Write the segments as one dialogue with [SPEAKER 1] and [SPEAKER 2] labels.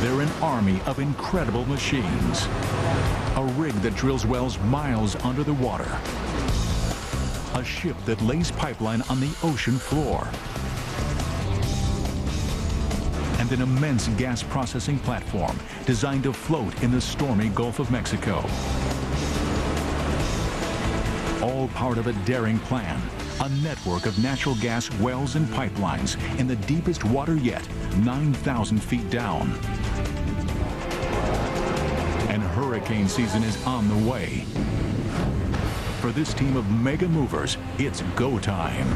[SPEAKER 1] They're an army of incredible machines. A rig that drills wells miles under the water. A ship that lays pipeline on the ocean floor. And an immense gas processing platform designed to float in the stormy Gulf of Mexico. All part of a daring plan, a network of natural gas wells and pipelines in the deepest water yet, 9,000 feet down. And hurricane season is on the way. For this team of mega movers, it's go time.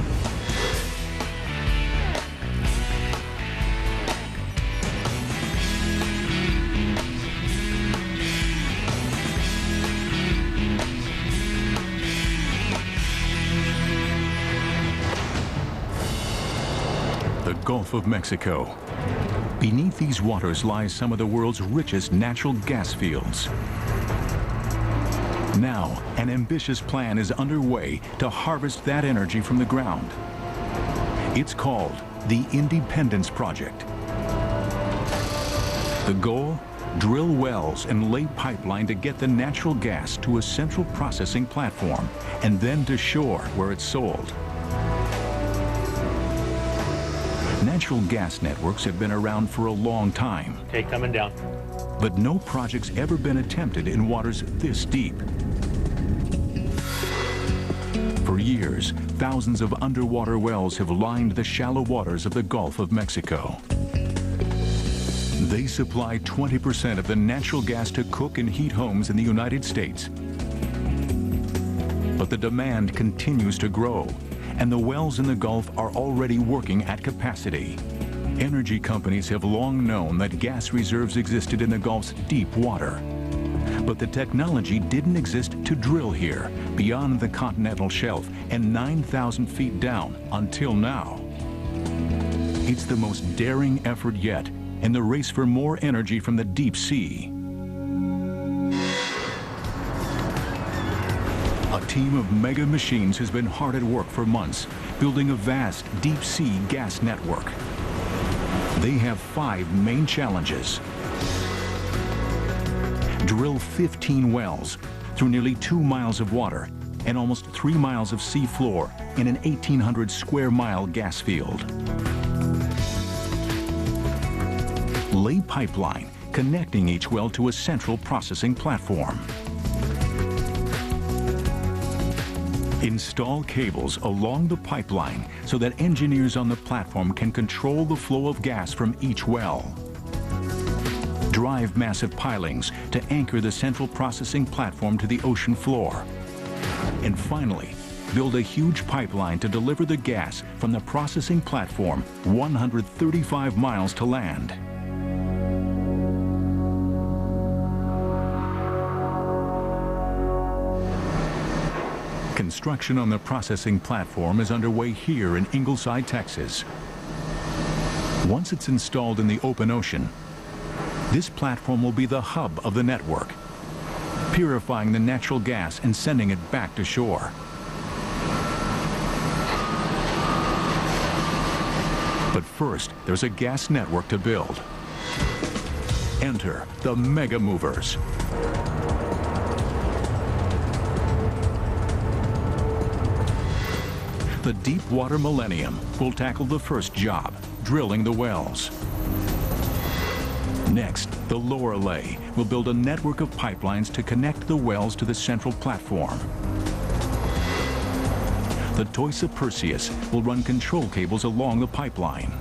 [SPEAKER 1] The Gulf of Mexico. Beneath these waters lies some of the world's richest natural gas fields. Now, an ambitious plan is underway to harvest that energy from the ground. It's called the Independence Project. The goal? Drill wells and lay pipeline to get the natural gas to a central processing platform and then to shore where it's sold. Natural gas networks have been around for a long time.
[SPEAKER 2] Okay, coming down.
[SPEAKER 1] But no project's ever been attempted in waters this deep. For years, thousands of underwater wells have lined the shallow waters of the Gulf of Mexico. They supply 20% of the natural gas to cook and heat homes in the United States. But the demand continues to grow, and the wells in the Gulf are already working at capacity. Energy companies have long known that gas reserves existed in the Gulf's deep water. But the technology didn't exist to drill here, beyond the continental shelf and 9,000 feet down until now. It's the most daring effort yet in the race for more energy from the deep sea. A team of mega machines has been hard at work for months, building a vast deep sea gas network. They have 5 main challenges. Drill 15 wells through nearly 2 miles of water and almost 3 miles of sea floor in an 1,800 square mile gas field. Lay pipeline connecting each well to a central processing platform. Install cables along the pipeline so that engineers on the platform can control the flow of gas from each well. Drive massive pilings to anchor the central processing platform to the ocean floor. And finally, build a huge pipeline to deliver the gas from the processing platform 135 miles to land. Construction on the processing platform is underway here in Ingleside, Texas. Once it's installed in the open ocean, this platform will be the hub of the network, purifying the natural gas and sending it back to shore. But first, there's a gas network to build. Enter the Mega Movers. The Deepwater Millennium will tackle the first job, drilling the wells. Next, the Lorelei will build a network of pipelines to connect the wells to the central platform. The Toisa Perseus will run control cables along the pipeline.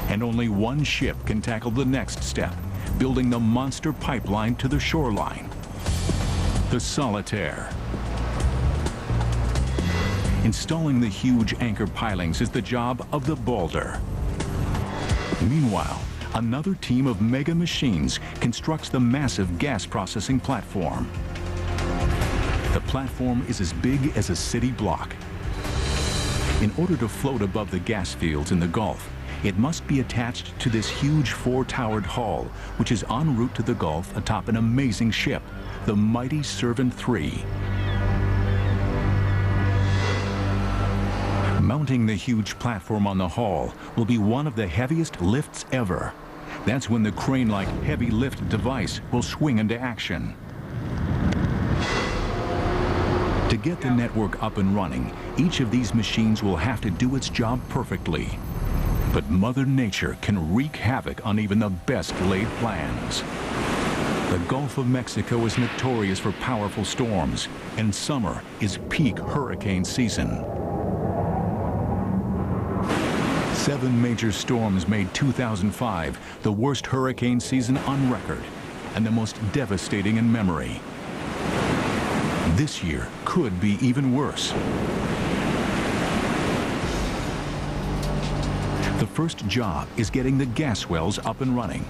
[SPEAKER 1] And only one ship can tackle the next step, building the monster pipeline to the shoreline. The Solitaire. Installing the huge anchor pilings is the job of the Boulder. Meanwhile, another team of mega machines constructs the massive gas processing platform. The platform is as big as a city block. In order to float above the gas fields in the Gulf, it must be attached to this huge 4-towered hull, which is en route to the Gulf atop an amazing ship, the mighty Servant III. Mounting the huge platform on the hull will be one of the heaviest lifts ever. That's when the crane-like heavy lift device will swing into action. To get the network up and running, each of these machines will have to do its job perfectly. But Mother Nature can wreak havoc on even the best laid plans. The Gulf of Mexico is notorious for powerful storms, and summer is peak hurricane season. 7 major storms made 2005 the worst hurricane season on record and the most devastating in memory. This year could be even worse. The first job is getting the gas wells up and running.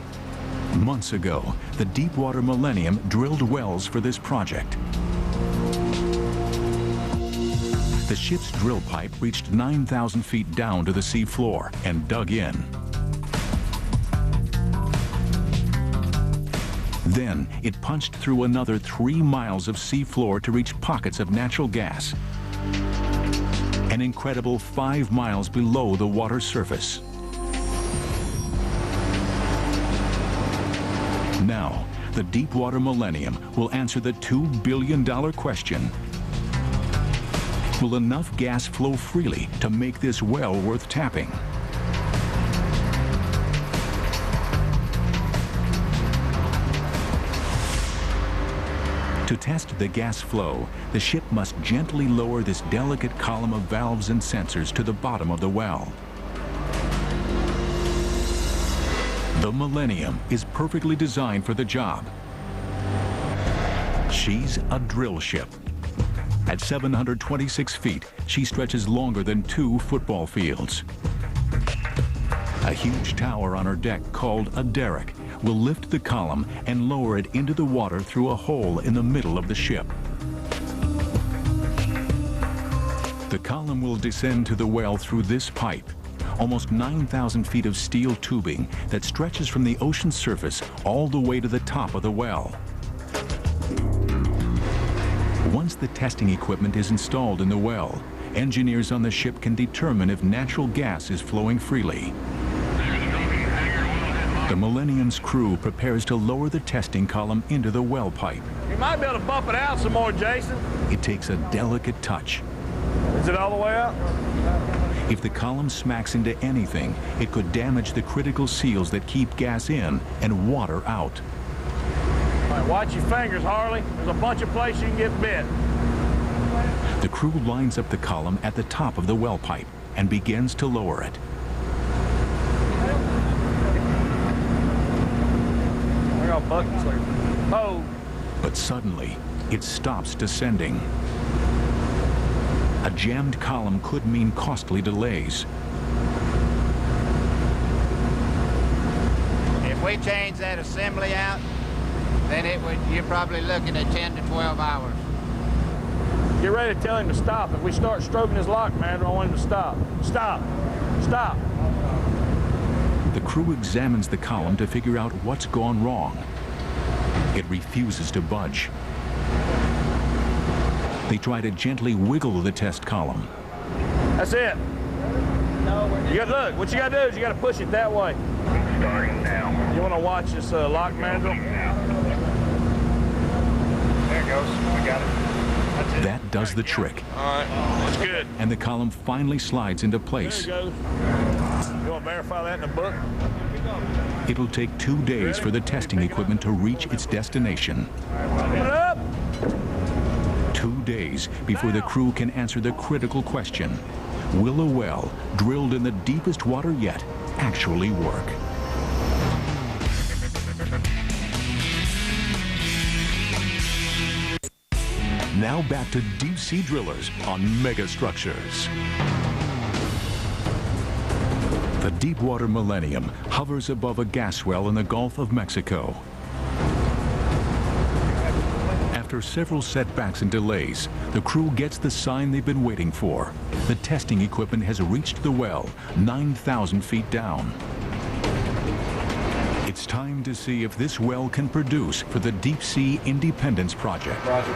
[SPEAKER 1] Months ago, the Deepwater Millennium drilled wells for this project. The ship's drill pipe reached 9,000 feet down to the sea floor and dug in. Then it punched through another 3 miles of sea floor to reach pockets of natural gas. An incredible 5 miles below the water surface. Now, the Deepwater Millennium will answer the $2 billion question. Will enough gas flow freely to make this well worth tapping? To test the gas flow, the ship must gently lower this delicate column of valves and sensors to the bottom of the well. The Millennium is perfectly designed for the job. She's a drill ship. At 726 feet, she stretches longer than 2 football fields. A huge tower on her deck called a derrick will lift the column and lower it into the water through a hole in the middle of the ship. The column will descend to the well through this pipe, almost 9,000 feet of steel tubing that stretches from the ocean surface all the way to the top of the well. Once the testing equipment is installed in the well, engineers on the ship can determine if natural gas is flowing freely. The Millennium's crew prepares to lower the testing column into the well pipe.
[SPEAKER 2] You might be able to bump it out some more, Jason.
[SPEAKER 1] It takes a delicate touch.
[SPEAKER 2] Is it all the way out?
[SPEAKER 1] If the column smacks into anything, it could damage the critical seals that keep gas in and water out.
[SPEAKER 2] All right, watch your fingers, Harley. There's a bunch of places you can get bit.
[SPEAKER 1] The crew lines up the column at the top of the well pipe and begins to lower it.
[SPEAKER 2] I got buckets like, oh.
[SPEAKER 1] But suddenly, it stops descending. A jammed column could mean costly delays.
[SPEAKER 3] If we change that assembly out, then you're probably looking at 10 to 12 hours.
[SPEAKER 2] Get ready to tell him to stop. If we start stroking his lock, man, I want him to stop. Stop. Stop.
[SPEAKER 1] The crew examines the column to figure out what's gone wrong. It refuses to budge. They try to gently wiggle the test column.
[SPEAKER 2] That's it. Look, what you got to do is you got to push it that way.
[SPEAKER 4] Starting now.
[SPEAKER 2] You want to watch this lock manual?
[SPEAKER 4] There it goes. We got it. That's it.
[SPEAKER 1] That does the trick.
[SPEAKER 2] All right, that's good.
[SPEAKER 1] And the column finally slides into place.
[SPEAKER 2] There it goes. You want to verify that in the book?
[SPEAKER 1] It'll take 2 days for the testing equipment to reach its destination.
[SPEAKER 2] Open it up.
[SPEAKER 1] 2 days before the crew can answer the critical question: will a well drilled in the deepest water yet actually work? Now back to Deep Sea Drillers on MegaStructures. The Deepwater Millennium hovers above a gas well in the Gulf of Mexico. After several setbacks and delays, the crew gets the sign they've been waiting for. The testing equipment has reached the well, 9,000 feet down. It's time to see if this well can produce for the Deep Sea Independence Project.
[SPEAKER 2] Roger.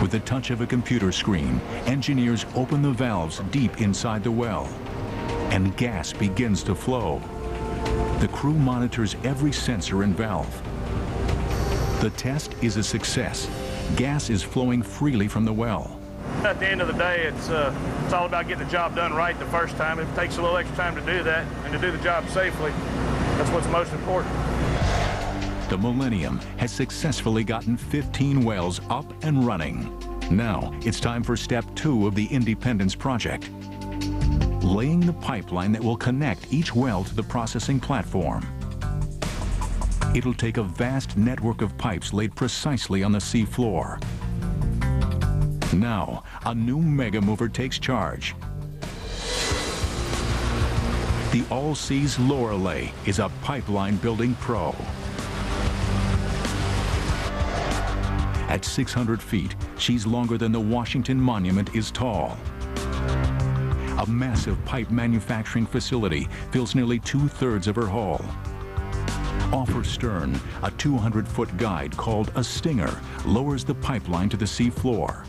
[SPEAKER 1] With the touch of a computer screen, engineers open the valves deep inside the well, and gas begins to flow. The crew monitors every sensor and valve. The test is a success. Gas is flowing freely from the well.
[SPEAKER 2] At the end of the day, it's all about getting the job done right the first time. If it takes a little extra time to do that and to do the job safely, that's what's most important.
[SPEAKER 1] The Millennium has successfully gotten 15 wells up and running. Now it's time for step 2 of the Independence project. Laying the pipeline that will connect each well to the processing platform. It'll take a vast network of pipes laid precisely on the sea floor. Now, a new mega mover takes charge. The All Seas Lorelei is a pipeline building pro. At 600 feet, she's longer than the Washington Monument is tall. A massive pipe manufacturing facility fills nearly 2/3 of her hull. Off her stern, a 200-foot guide called a stinger lowers the pipeline to the sea floor.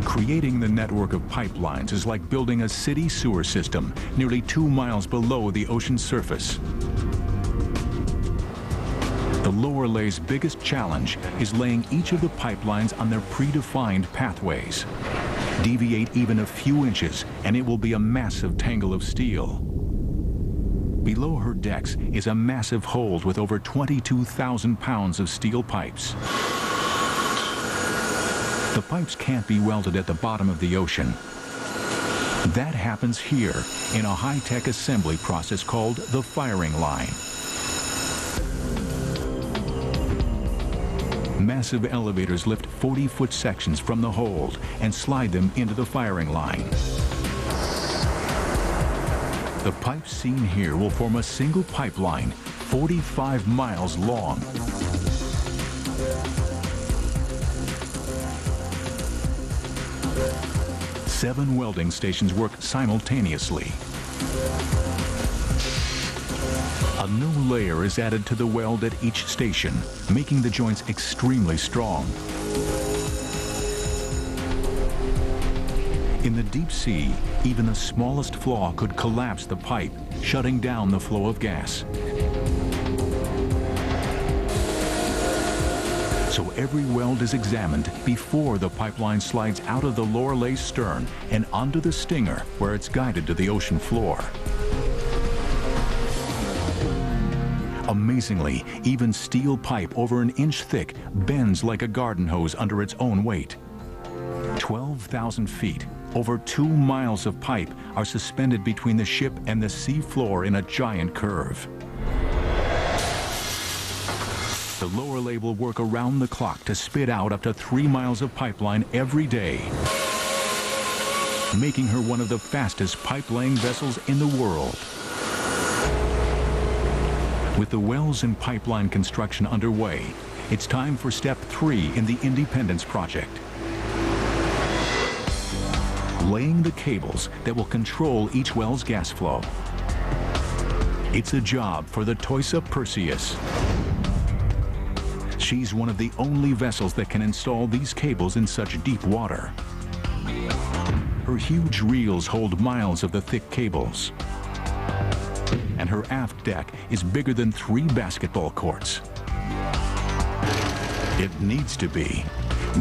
[SPEAKER 1] Creating the network of pipelines is like building a city sewer system nearly 2 miles below the ocean's surface. The Lorelei's biggest challenge is laying each of the pipelines on their predefined pathways. Deviate even a few inches and it will be a massive tangle of steel. Below her decks is a massive hold with over 22,000 pounds of steel pipes. The pipes can't be welded at the bottom of the ocean. That happens here in a high-tech assembly process called the firing line. Massive elevators lift 40-foot sections from the hold and slide them into the firing line. The pipes seen here will form a single pipeline 45 miles long. Seven welding stations work simultaneously. A new layer is added to the weld at each station, making the joints extremely strong. In the deep sea, even the smallest flaw could collapse the pipe, shutting down the flow of gas. So every weld is examined before the pipeline slides out of the Lorelei's stern and onto the stinger where it's guided to the ocean floor. Amazingly, even steel pipe over an inch thick bends like a garden hose under its own weight. 12,000 feet, over 2 miles of pipe are suspended between the ship and the sea floor in a giant curve. The Lorelei will work around the clock to spit out up to 3 miles of pipeline every day, making her one of the fastest pipe-laying vessels in the world. With the wells and pipeline construction underway, it's time for step 3 in the Independence project. Laying the cables that will control each well's gas flow. It's a job for the Toisa Perseus. She's one of the only vessels that can install these cables in such deep water. Her huge reels hold miles of the thick cables. And her aft deck is bigger than 3 basketball courts. It needs to be.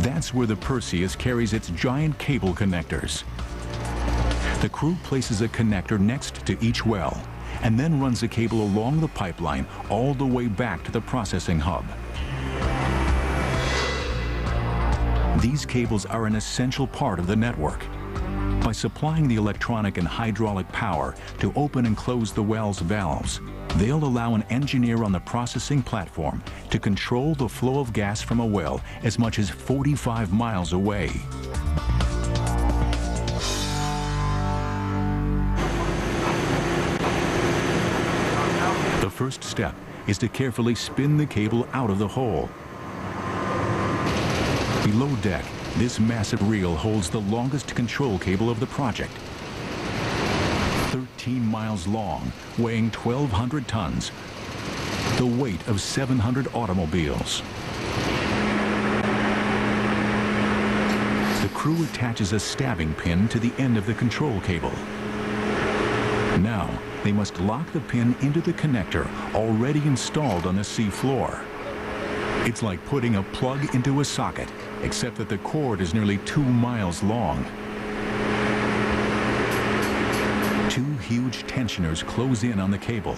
[SPEAKER 1] That's where the Perseus carries its giant cable connectors. The crew places a connector next to each well and then runs the cable along the pipeline all the way back to the processing hub. These cables are an essential part of the network. By supplying the electronic and hydraulic power to open and close the well's valves, they'll allow an engineer on the processing platform to control the flow of gas from a well as much as 45 miles away. The first step is to carefully spin the cable out of the hole. Below deck, this massive reel holds the longest control cable of the project. 13 miles long, weighing 1,200 tons, the weight of 700 automobiles. crew attaches a stabbing pin to the end of the control cable. Now, they must lock the pin into the connector already installed on the sea floor. It's like putting a plug into a socket, except that the cord is nearly 2 miles long. 2 huge tensioners close in on the cable.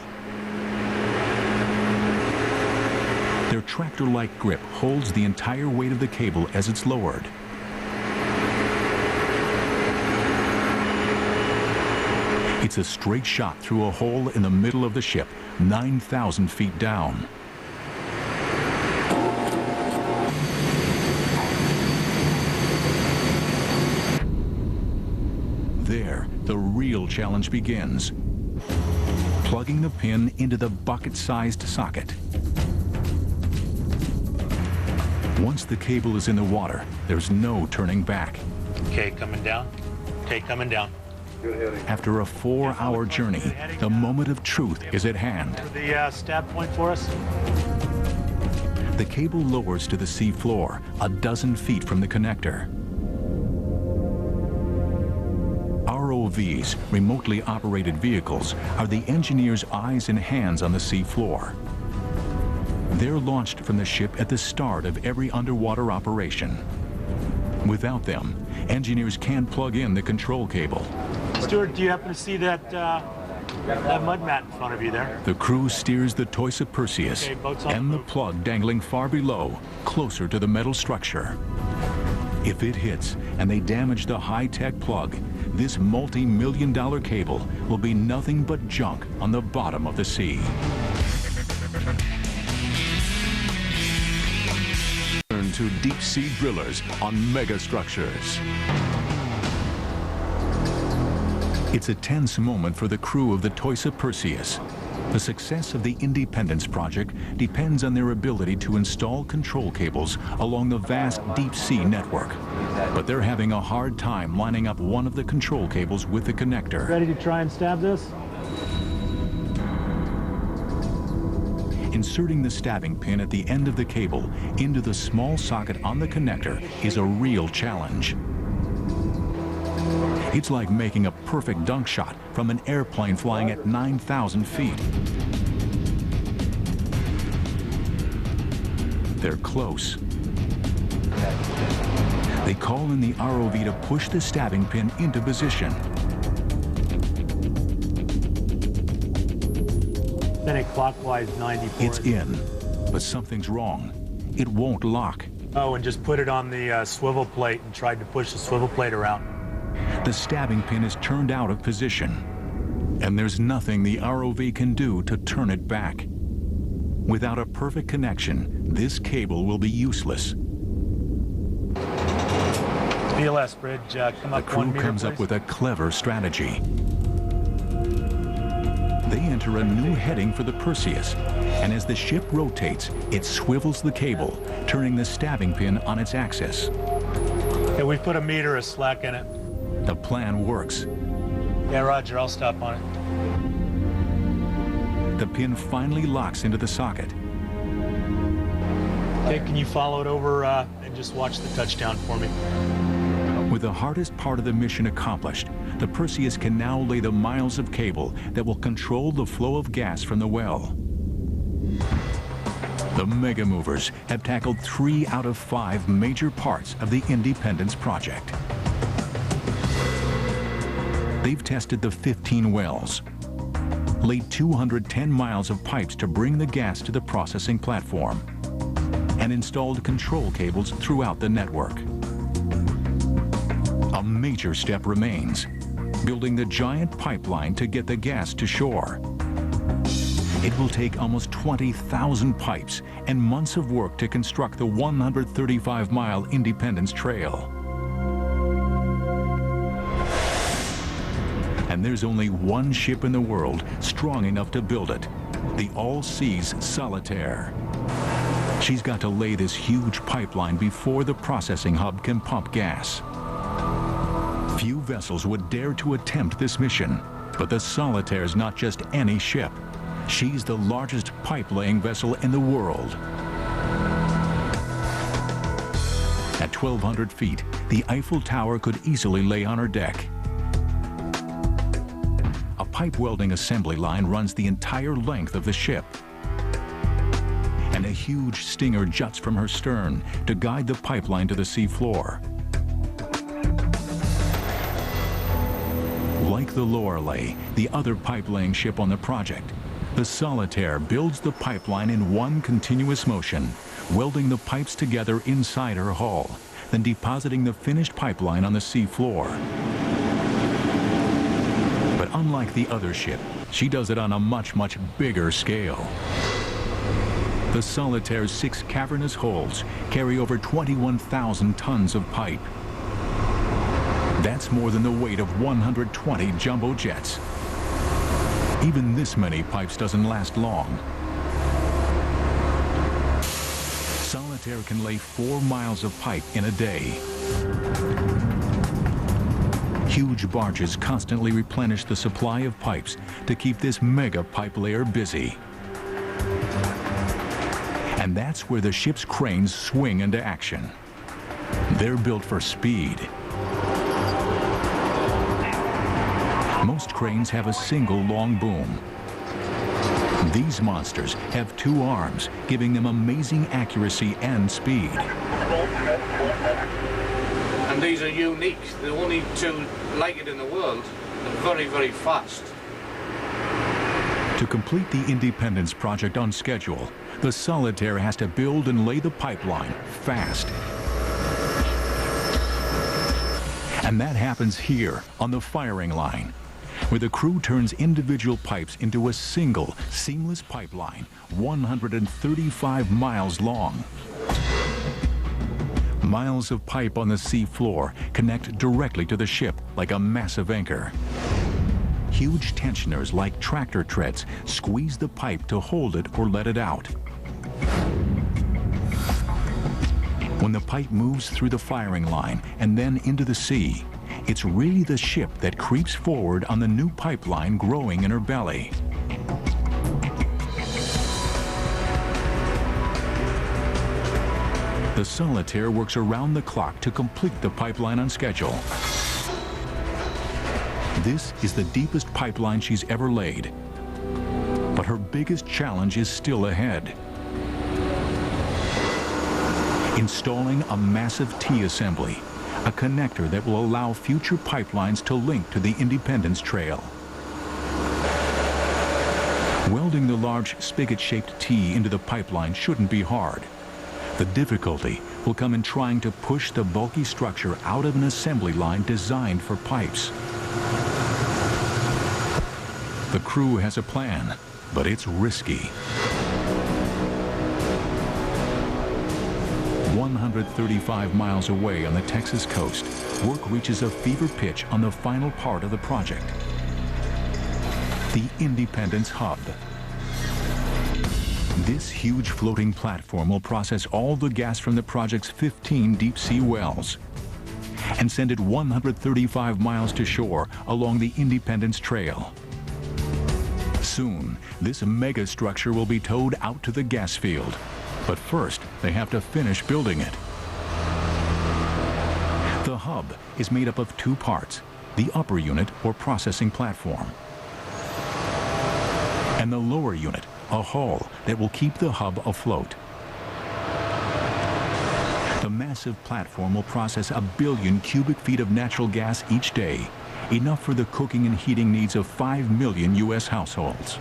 [SPEAKER 1] Their tractor-like grip holds the entire weight of the cable as it's lowered. It's a straight shot through a hole in the middle of the ship, 9,000 feet down. There, the real challenge begins. Plugging the pin into the bucket-sized socket. Once the cable is in the water, there's no turning back.
[SPEAKER 5] Okay, coming down. Okay, coming down.
[SPEAKER 1] After a 4-hour journey, the moment of truth is at hand.
[SPEAKER 5] The stab point for us.
[SPEAKER 1] The cable lowers to the sea floor, a dozen feet from the connector. ROVs, remotely operated vehicles, are the engineers' eyes and hands on the sea floor. They're launched from the ship at the start of every underwater operation. Without them, engineers can't plug in the control cable.
[SPEAKER 5] Stuart, do you happen to see that mud mat in front of you there?
[SPEAKER 1] The crew steers the Toisa Perseus and the plug dangling far below, closer to the metal structure. If it hits and they damage the high-tech plug, this multi-million-dollar cable will be nothing but junk on the bottom of the sea. Turn to DeepSeaDrillers on MegaStructures. It's a tense moment for the crew of the Toisa Perseus. The success of the Independence project depends on their ability to install control cables along the vast deep sea network. But they're having a hard time lining up one of the control cables with the connector.
[SPEAKER 5] Ready to try and stab this?
[SPEAKER 1] Inserting the stabbing pin at the end of the cable into the small socket on the connector is a real challenge. It's like making a perfect dunk shot from an airplane flying at 9,000 feet. They're close. They call in the ROV to push the stabbing pin into position.
[SPEAKER 5] Spin it clockwise 94.
[SPEAKER 1] It's in, but something's wrong. It won't lock.
[SPEAKER 5] Oh, and just put it on the swivel plate and tried to push the swivel plate around.
[SPEAKER 1] The stabbing pin is turned out of position, and there's nothing the ROV can do to turn it back. Without a perfect connection, this cable will be useless.
[SPEAKER 5] PLS bridge, come
[SPEAKER 1] The
[SPEAKER 5] up 1
[SPEAKER 1] crew
[SPEAKER 5] meter,
[SPEAKER 1] comes up
[SPEAKER 5] please.
[SPEAKER 1] with a clever strategy. They enter a new heading for the Perseus, and as the ship rotates, it swivels the cable, turning the stabbing pin on its axis.
[SPEAKER 5] Okay, we've put a meter of slack in it.
[SPEAKER 1] The plan works.
[SPEAKER 5] Yeah, roger, I'll stop on it.
[SPEAKER 1] The pin finally locks into the socket.
[SPEAKER 5] Okay, can you follow it over and just watch the touchdown for me?
[SPEAKER 1] With the hardest part of the mission accomplished, the Perseus can now lay the miles of cable that will control the flow of gas from the well. The Mega Movers have tackled 3 out of 5 major parts of the Independence project. They've tested the 15 wells, laid 210 miles of pipes to bring the gas to the processing platform, and installed control cables throughout the network. A major step remains, building the giant pipeline to get the gas to shore. It will take almost 20,000 pipes and months of work to construct the 135-mile Independence Trail. And there's only one ship in the world strong enough to build it, the All-Seas Solitaire. She's got to lay this huge pipeline before the processing hub can pump gas. Few vessels would dare to attempt this mission, but the Solitaire's not just any ship. She's the largest pipe-laying vessel in the world. At 1,200 feet, the Eiffel Tower could easily lay on her deck. A pipe welding assembly line runs the entire length of the ship. And a huge stinger juts from her stern to guide the pipeline to the sea floor. Like the Lorelei, the other pipe-laying ship on the project, the Solitaire builds the pipeline in one continuous motion, welding the pipes together inside her hull, then depositing the finished pipeline on the sea floor. But unlike the other ship, she does it on a much, much bigger scale. The Solitaire's 6 cavernous holds carry over 21,000 tons of pipe. That's more than the weight of 120 jumbo jets. Even this many pipes doesn't last long. Solitaire can lay 4 miles of pipe in a day. Huge barges constantly replenish the supply of pipes to keep this mega pipe layer busy. And that's where the ship's cranes swing into action. They're built for speed. Most cranes have a single long boom. These monsters have 2 arms, giving them amazing accuracy and speed.
[SPEAKER 6] And these are unique. There are only 2 like it in the world. They're very, very fast.
[SPEAKER 1] To complete the Independence project on schedule, the Solitaire has to build and lay the pipeline fast. And that happens here on the firing line, where the crew turns individual pipes into a single, seamless pipeline, 135 miles long. Miles of pipe on the sea floor connect directly to the ship like a massive anchor. Huge tensioners like tractor treads squeeze the pipe to hold it or let it out. When the pipe moves through the firing line and then into the sea, it's really the ship that creeps forward on the new pipeline growing in her belly. The Solitaire works around the clock to complete the pipeline on schedule. This is the deepest pipeline she's ever laid. But her biggest challenge is still ahead. Installing a massive T-assembly, a connector that will allow future pipelines to link to the Independence Trail. Welding the large spigot-shaped T into the pipeline shouldn't be hard. The difficulty will come in trying to push the bulky structure out of an assembly line designed for pipes. The crew has a plan, but it's risky. 135 miles away on the Texas coast, work reaches a fever pitch on the final part of the project, the Independence Hub. This huge floating platform will process all the gas from the project's 15 deep-sea wells and send it 135 miles to shore along the Independence Trail. Soon, this megastructure will be towed out to the gas field. But first, they have to finish building it. The hub is made up of 2 parts, the upper unit or processing platform, and the lower unit, a hull that will keep the hub afloat. The massive platform will process 1 billion cubic feet of natural gas each day, enough for the cooking and heating needs of 5 million U.S. households.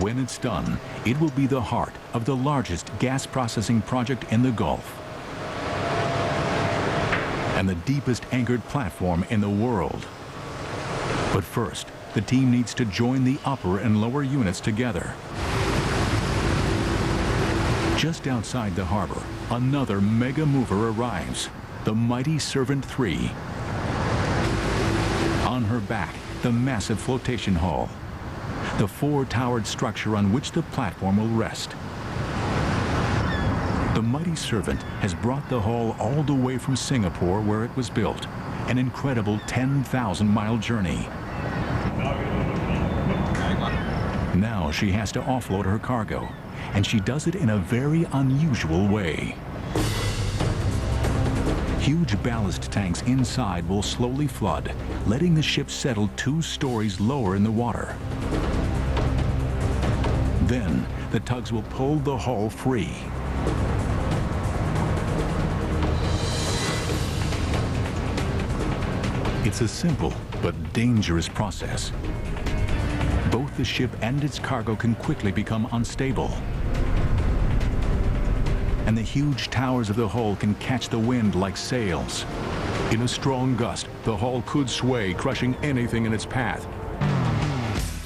[SPEAKER 1] When it's done, it will be the heart of the largest gas processing project in the Gulf and the deepest anchored platform in the world. But first, the team needs to join the upper and lower units together. Just outside the harbor, another mega mover arrives, the mighty Servant 3. On her back, the massive flotation hull, the 4-towered structure on which the platform will rest. The mighty Servant has brought the hull all the way from Singapore where it was built, an incredible 10,000-mile journey. Now she has to offload her cargo, and she does it in a very unusual way. Huge ballast tanks inside will slowly flood, letting the ship settle 2 stories lower in the water. Then, the tugs will pull the hull free. It's a simple but dangerous process. Both the ship and its cargo can quickly become unstable. And the huge towers of the hull can catch the wind like sails. In a strong gust, the hull could sway, crushing anything in its path.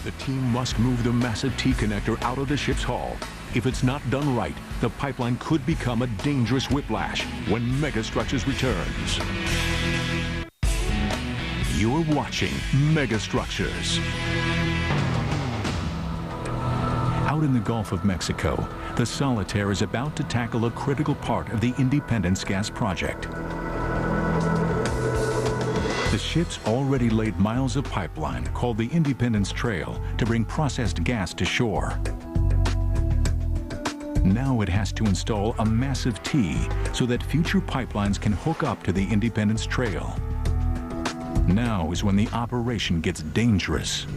[SPEAKER 1] The team must move the massive T-connector out of the ship's hull. If it's not done right, the pipeline could become a dangerous whiplash when MegaStructures returns. You're watching MegaStructures. Out in the Gulf of Mexico, the Solitaire is about to tackle a critical part of the Independence gas project. The ship's already laid miles of pipeline called the Independence Trail to bring processed gas to shore. Now it has to install a massive T so that future pipelines can hook up to the Independence Trail. Now is when the operation gets dangerous.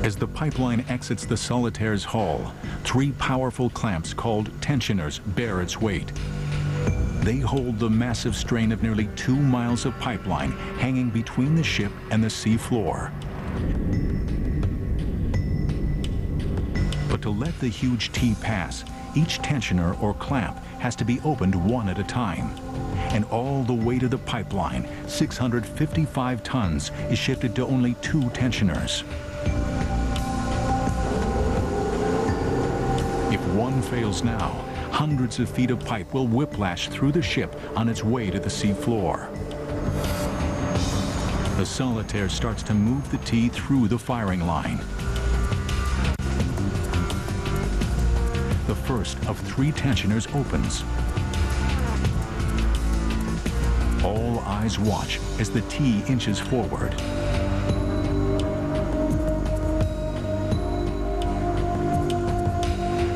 [SPEAKER 1] As the pipeline exits the Solitaire's hull, 3 powerful clamps called tensioners bear its weight. They hold the massive strain of nearly 2 miles of pipeline hanging between the ship and the sea floor. But to let the huge T pass, each tensioner or clamp has to be opened one at a time. And all the weight of the pipeline, 655 tons, is shifted to only 2 tensioners. If one fails now, hundreds of feet of pipe will whiplash through the ship on its way to the sea floor. The Solitaire starts to move the T through the firing line. The first of 3 tensioners opens. All eyes watch as the T inches forward.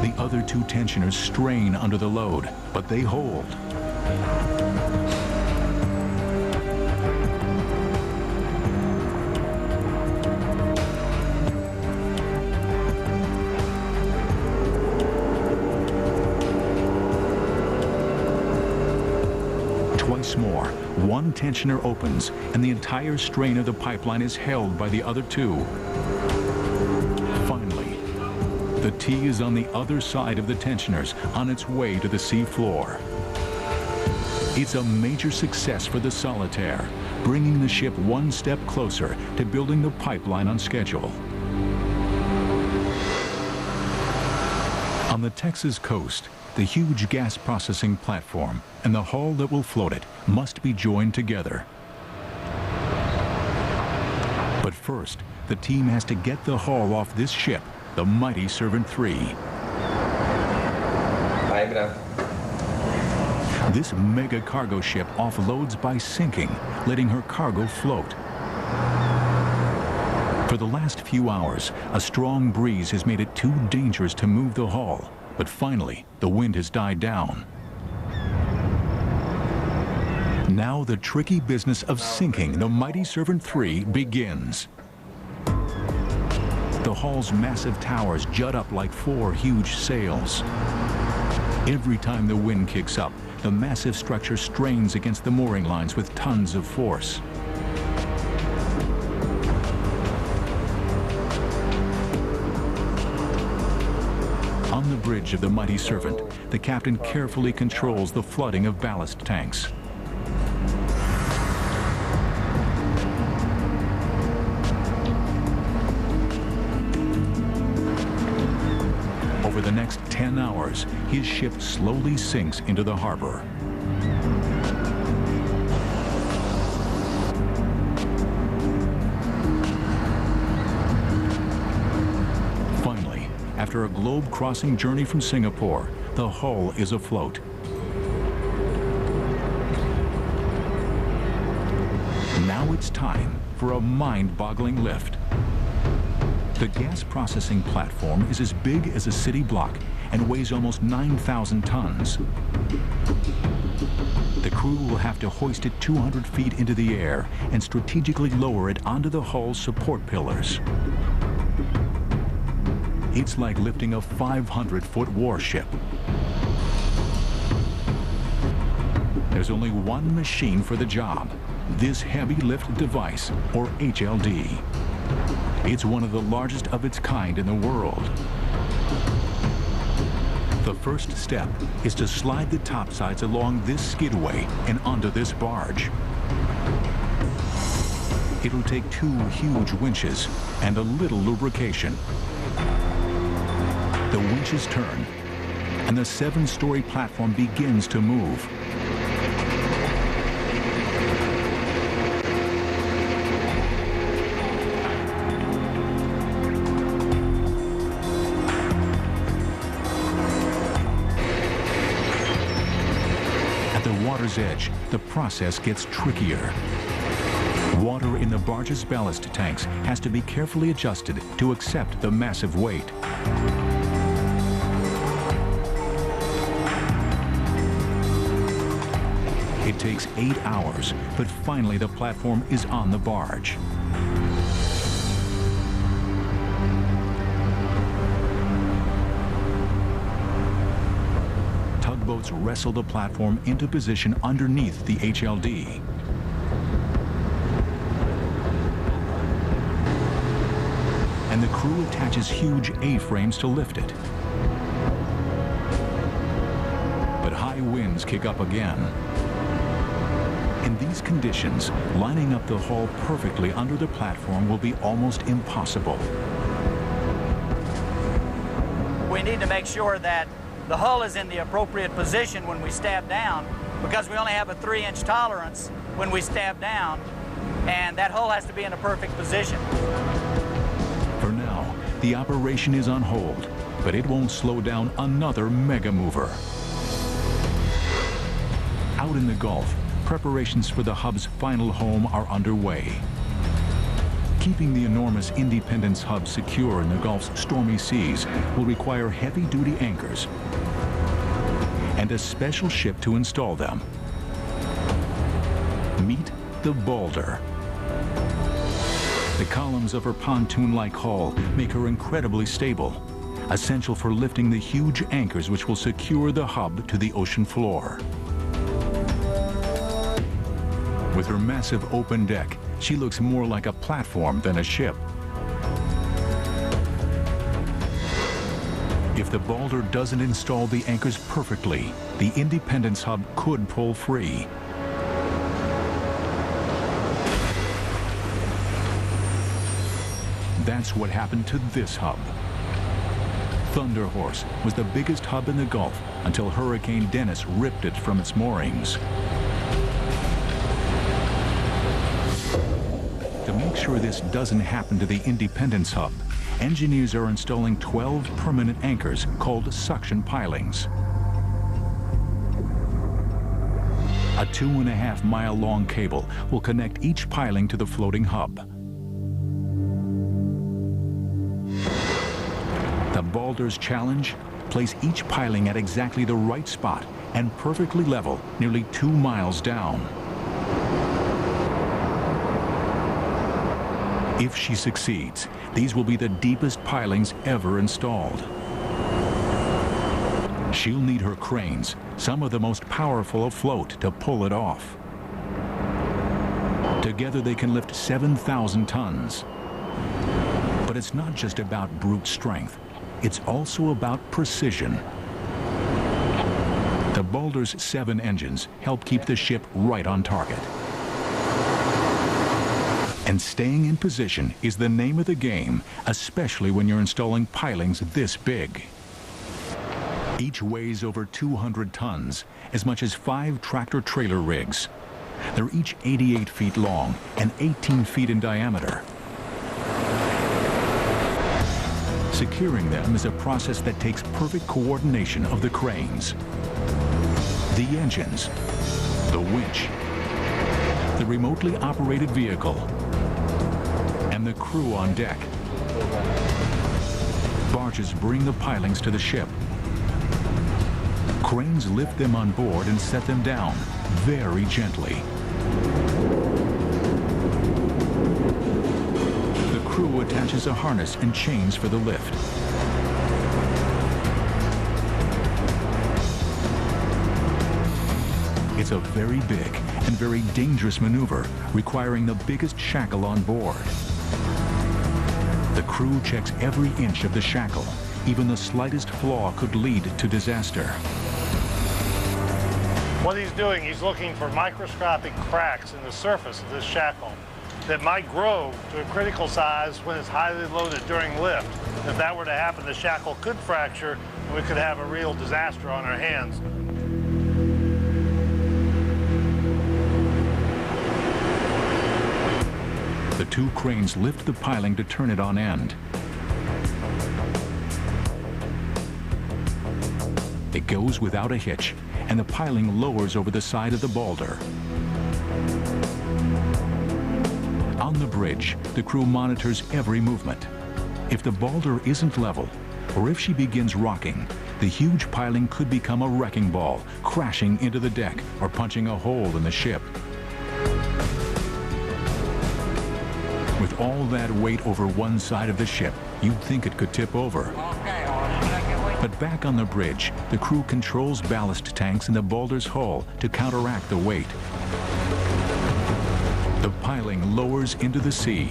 [SPEAKER 1] The other 2 tensioners strain under the load, but they hold. Twice more, 1 tensioner opens, and the entire strain of the pipeline is held by the other 2. Finally, the T is on the other side of the tensioners, on its way to the sea floor. It's a major success for the Solitaire, bringing the ship 1 step closer to building the pipeline on schedule. On the Texas coast, the huge gas processing platform and the hull that will float it must be joined together. But first, the team has to get the hull off this ship, the mighty Servant 3. This mega cargo ship offloads by sinking, letting her cargo float. For the last few hours, a strong breeze has made it too dangerous to move the hull, but finally, the wind has died down. Now the tricky business of sinking the mighty Servant 3 begins. The hull's massive towers jut up like 4 huge sails. Every time the wind kicks up, the massive structure strains against the mooring lines with tons of force. On the bridge of the mighty Servant, the captain carefully controls the flooding of ballast tanks. Over the next 10 hours, his ship slowly sinks into the harbor. Finally, after a globe-crossing journey from Singapore, the hull is afloat. Now it's time for a mind-boggling lift. The gas processing platform is as big as a city block and weighs almost 9,000 tons. The crew will have to hoist it 200 feet into the air and strategically lower it onto the hull's support pillars. It's like lifting a 500-foot warship. There's only one machine for the job, this heavy lift device, or HLD. It's one of the largest of its kind in the world. The first step is to slide the topsides along this skidway and onto this barge. It'll take 2 huge winches and a little lubrication. The winches turn, and the 7-story platform begins to move. At the water's edge, the process gets trickier. Water in the barge's ballast tanks has to be carefully adjusted to accept the massive weight. It takes 8 hours, but finally the platform is on the barge. Tugboats wrestle the platform into position underneath the HLD. And the crew attaches huge A-frames to lift it. But high winds kick up again. In these conditions, lining up the hull perfectly under the platform will be almost impossible.
[SPEAKER 7] We need to make sure that the hull is in the appropriate position when we stab down, because we only have a 3-inch tolerance when we stab down, and that hull has to be in a perfect position.
[SPEAKER 1] For now, the operation is on hold, but it won't slow down another mega mover. Out in the Gulf, preparations for the hub's final home are underway. Keeping the enormous Independence hub secure in the Gulf's stormy seas will require heavy-duty anchors and a special ship to install them. Meet the Boulder. The columns of her pontoon-like hull make her incredibly stable, essential for lifting the huge anchors which will secure the hub to the ocean floor. With her massive open deck, she looks more like a platform than a ship. If the Boulder doesn't install the anchors perfectly, the Independence hub could pull free. That's what happened to this hub. Thunder Horse was the biggest hub in the Gulf until Hurricane Dennis ripped it from its moorings. To make sure this doesn't happen to the Independence hub, engineers are installing 12 permanent anchors called suction pilings. A 2.5-mile-long cable will connect each piling to the floating hub. The Boulder's challenge? Place each piling at exactly the right spot and perfectly level nearly 2 miles down. If she succeeds, these will be the deepest pilings ever installed. She'll need her cranes, some of the most powerful afloat, to pull it off. Together they can lift 7,000 tons. But it's not just about brute strength. It's also about precision. The Boulder's 7 engines help keep the ship right on target. And staying in position is the name of the game, especially when you're installing pilings this big. Each weighs over 200 tons, as much as 5 tractor-trailer rigs. They're each 88 feet long and 18 feet in diameter. Securing them is a process that takes perfect coordination of the cranes, the engines, the winch, the remotely operated vehicle, and the crew on deck. Barges bring the pilings to the ship, Cranes lift them on board and set them down very gently. The crew attaches a harness and chains for the lift. It's a very big and very dangerous maneuver, requiring the biggest shackle on board. The crew checks every inch of the shackle. Even the slightest flaw could lead to disaster.
[SPEAKER 5] What he's doing, he's looking for microscopic cracks in the surface of this shackle that might grow to a critical size when it's highly loaded during lift. If that were to happen, the shackle could fracture and we could have a real disaster on our hands.
[SPEAKER 1] The two cranes lift the piling to turn it on end. It goes without a hitch, and the piling lowers over the side of the boulder. On the bridge, the crew monitors every movement. If the boulder isn't level, or if she begins rocking, the huge piling could become a wrecking ball, crashing into the deck or punching a hole in the ship. With all that weight over one side of the ship, you'd think it could tip over. But back on the bridge, the crew controls ballast tanks in the boulder's hull to counteract the weight. The piling lowers into the sea.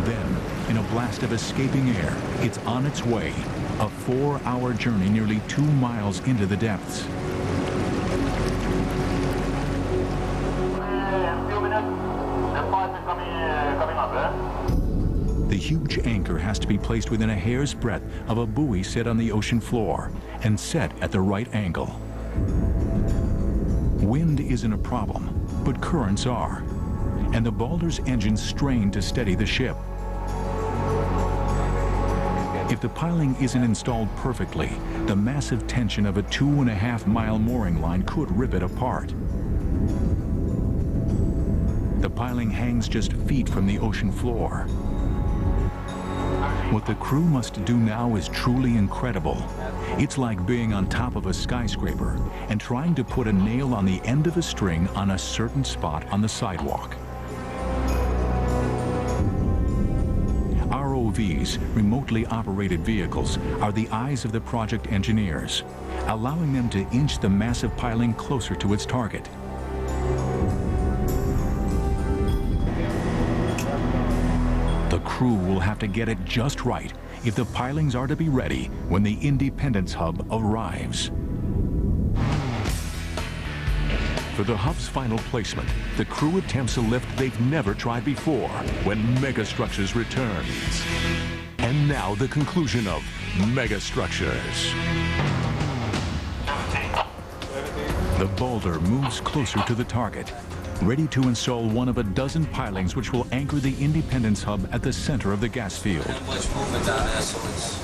[SPEAKER 1] Then, in a blast of escaping air, it's on its way, a 4-hour journey nearly 2 miles into the depths. The huge anchor has to be placed within a hair's breadth of a buoy set on the ocean floor and set at the right angle. Wind isn't a problem, but currents are, and the boulder's engines strain to steady the ship. If the piling isn't installed perfectly, the massive tension of a 2.5-mile mooring line could rip it apart. The piling hangs just feet from the ocean floor. What the crew must do now is truly incredible. It's like being on top of a skyscraper and trying to put a nail on the end of a string on a certain spot on the sidewalk. ROVs, remotely operated vehicles, are the eyes of the project engineers, allowing them to inch the massive piling closer to its target. The crew will have to get it just right if the pilings are to be ready when the Independence hub arrives. For the hub's final placement, the crew attempts a lift they've never tried before when MegaStructures returns. And now the conclusion of MegaStructures. The boulder moves closer to the target, ready to install one of a dozen pilings which will anchor the Independence hub at the center of the gas field.
[SPEAKER 6] Much movement down there, so it's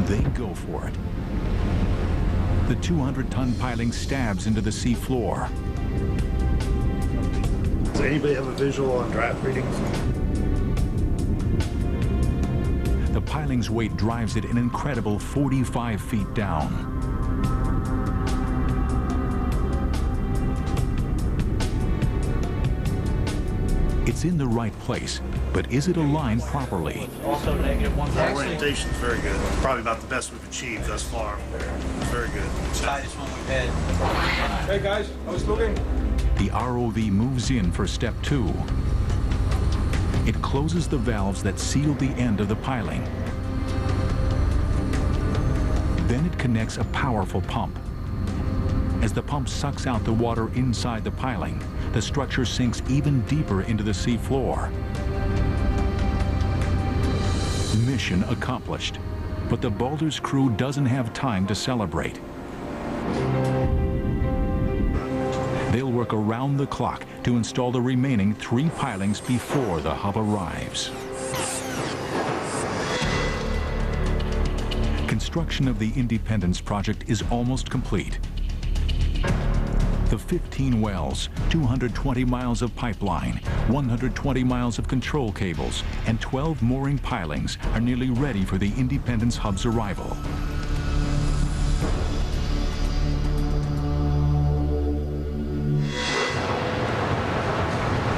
[SPEAKER 1] They go for it. The 200-ton piling stabs into the sea floor.
[SPEAKER 5] Does anybody have a visual on draft readings?
[SPEAKER 1] The piling's weight drives it an incredible 45 feet down. It's in the right place, but is it aligned properly?
[SPEAKER 5] Also -1. Orientation is very good. Probably about the best we've achieved thus far. It's very good.
[SPEAKER 6] tightest one we've had.
[SPEAKER 4] Hey guys, I was looking.
[SPEAKER 1] The ROV moves in for step 2. It closes the valves that seal the end of the piling. Then it connects a powerful pump. As the pump sucks out the water inside the piling, the structure sinks even deeper into the sea floor. Mission accomplished, but the boulder's crew doesn't have time to celebrate. They'll work around the clock to install the remaining 3 pilings before the hub arrives. Construction of the Independence project is almost complete. The 15 wells, 220 miles of pipeline, 120 miles of control cables, and 12 mooring pilings are nearly ready for the Independence Hub's arrival.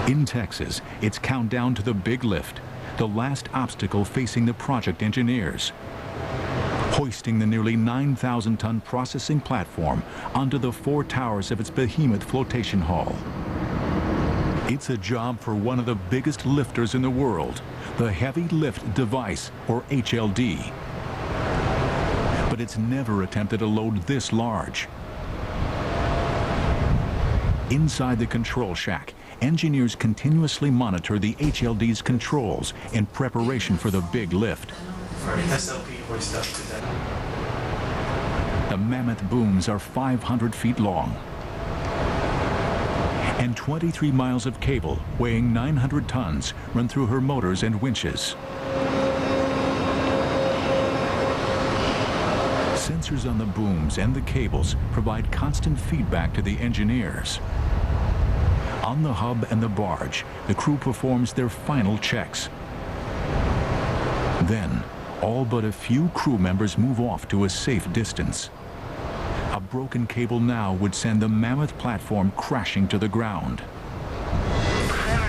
[SPEAKER 1] In Texas, it's countdown to the big lift, the last obstacle facing the project engineers. Hoisting the nearly 9,000-ton processing platform onto the 4 towers of its behemoth flotation hull. It's a job for one of the biggest lifters in the world, the Heavy Lift Device, or HLD. But it's never attempted a load this large. Inside the control shack, engineers continuously monitor the HLD's controls in preparation for the big lift. The mammoth booms are 500 feet long, and 23 miles of cable weighing 900 tons run through her motors and winches. Sensors on the booms and the cables provide constant feedback to the engineers. On the hub and the barge, the crew performs their final checks. Then, all but a few crew members move off to a safe distance. A broken cable now would send the mammoth platform crashing to the ground.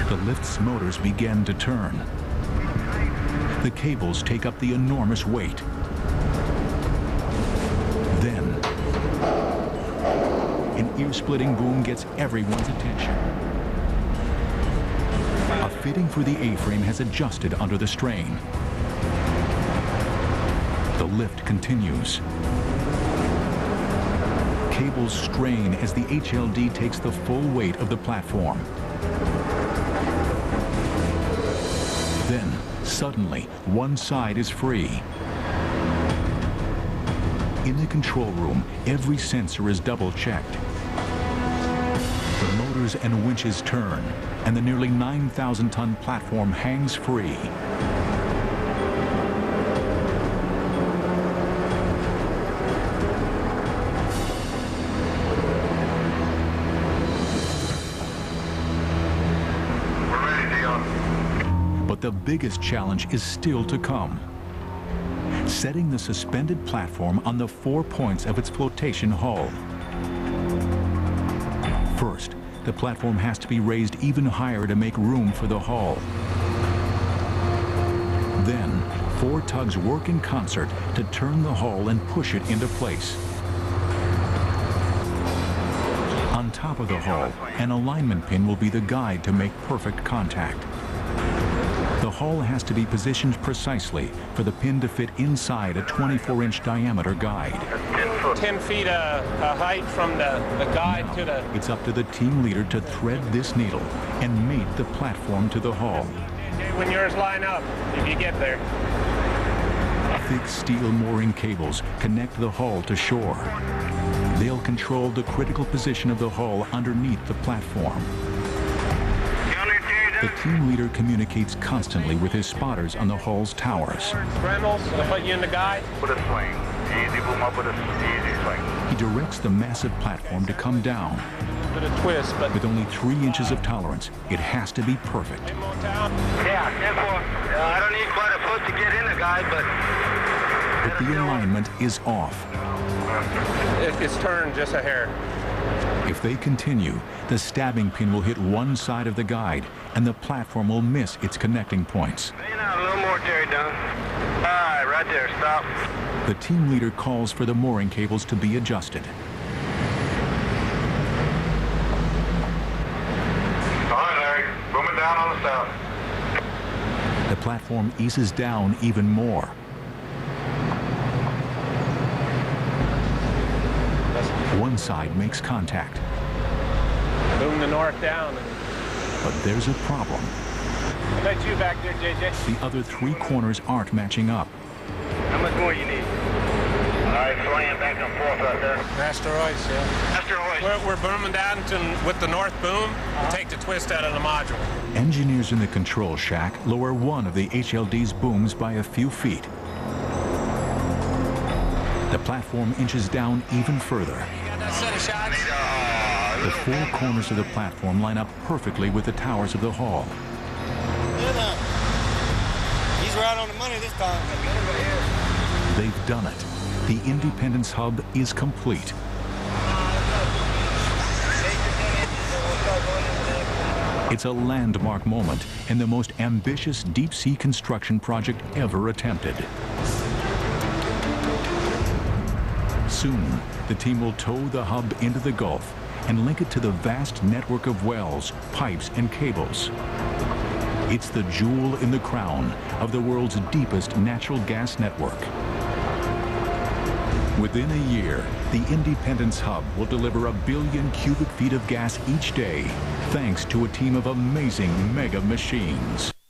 [SPEAKER 1] The lift's motors begin to turn. The cables take up the enormous weight. Then, an ear-splitting boom gets everyone's attention. A fitting for the A-frame has adjusted under the strain. The lift continues. Cables strain as the HLD takes the full weight of the platform. Then, suddenly, one side is free. In the control room, every sensor is double-checked. The motors and winches turn, and the nearly 9,000-ton platform hangs free. But the biggest challenge is still to come. Setting the suspended platform on the 4 points of its flotation hull. First, the platform has to be raised even higher to make room for the hull. Then, 4 tugs work in concert to turn the hull and push it into place. On top of the hull, an alignment pin will be the guide to make perfect contact. The hull has to be positioned precisely for the pin to fit inside a 24-inch diameter guide.
[SPEAKER 6] 10 feet of height from the guide to the...
[SPEAKER 1] It's up to the team leader to thread this needle and mate the platform to the hull.
[SPEAKER 6] When yours line up, if you get there.
[SPEAKER 1] Thick steel mooring cables connect the hull to shore. They'll control the critical position of the hull underneath the platform. The team leader communicates constantly with his spotters on the hull's towers.
[SPEAKER 6] Reynolds, I'll put you in the guide.
[SPEAKER 8] With a swing. Easy, boom up with a easy swing.
[SPEAKER 1] He directs the massive platform to come down.
[SPEAKER 6] With a twist, but...
[SPEAKER 1] With only 3 inches of tolerance, it has to be perfect.
[SPEAKER 8] Yeah, 10-4. I don't need quite a foot to get in the guide, but
[SPEAKER 1] the alignment is off.
[SPEAKER 6] It's turned just a hair.
[SPEAKER 1] If they continue, the stabbing pin will hit one side of the guide, and the platform will miss its connecting points.
[SPEAKER 8] Hang on, a little more, Terry Dunn. All right, right there, stop.
[SPEAKER 1] The team leader calls for the mooring cables to be adjusted.
[SPEAKER 8] All right, Larry, boom it down on the south.
[SPEAKER 1] The platform eases down even more. One side makes contact.
[SPEAKER 6] Boom the north down.
[SPEAKER 1] But there's a problem.
[SPEAKER 6] I bet you back there, JJ.
[SPEAKER 1] The other 3 corners aren't matching up.
[SPEAKER 8] How much more you need? All right, swaying back and forth right there.
[SPEAKER 6] Master hoist, yeah.
[SPEAKER 8] Master hoist.
[SPEAKER 6] We're booming down with the north boom to take the twist out of the module.
[SPEAKER 1] Engineers in the control shack lower one of the HLD's booms by a few feet. The platform inches down even further.
[SPEAKER 6] You got that set of shots?
[SPEAKER 1] The The four corners of the platform line up perfectly with the towers of the hull.
[SPEAKER 9] He's right on the money this time.
[SPEAKER 1] They've done it. The Independence Hub is complete. It's a landmark moment and the most ambitious deep-sea construction project ever attempted. Soon, the team will tow the hub into the Gulf and link it to the vast network of wells, pipes, and cables. It's the jewel in the crown of the world's deepest natural gas network. Within a year, the Independence Hub will deliver 1 billion cubic feet of gas each day, thanks to a team of amazing mega machines.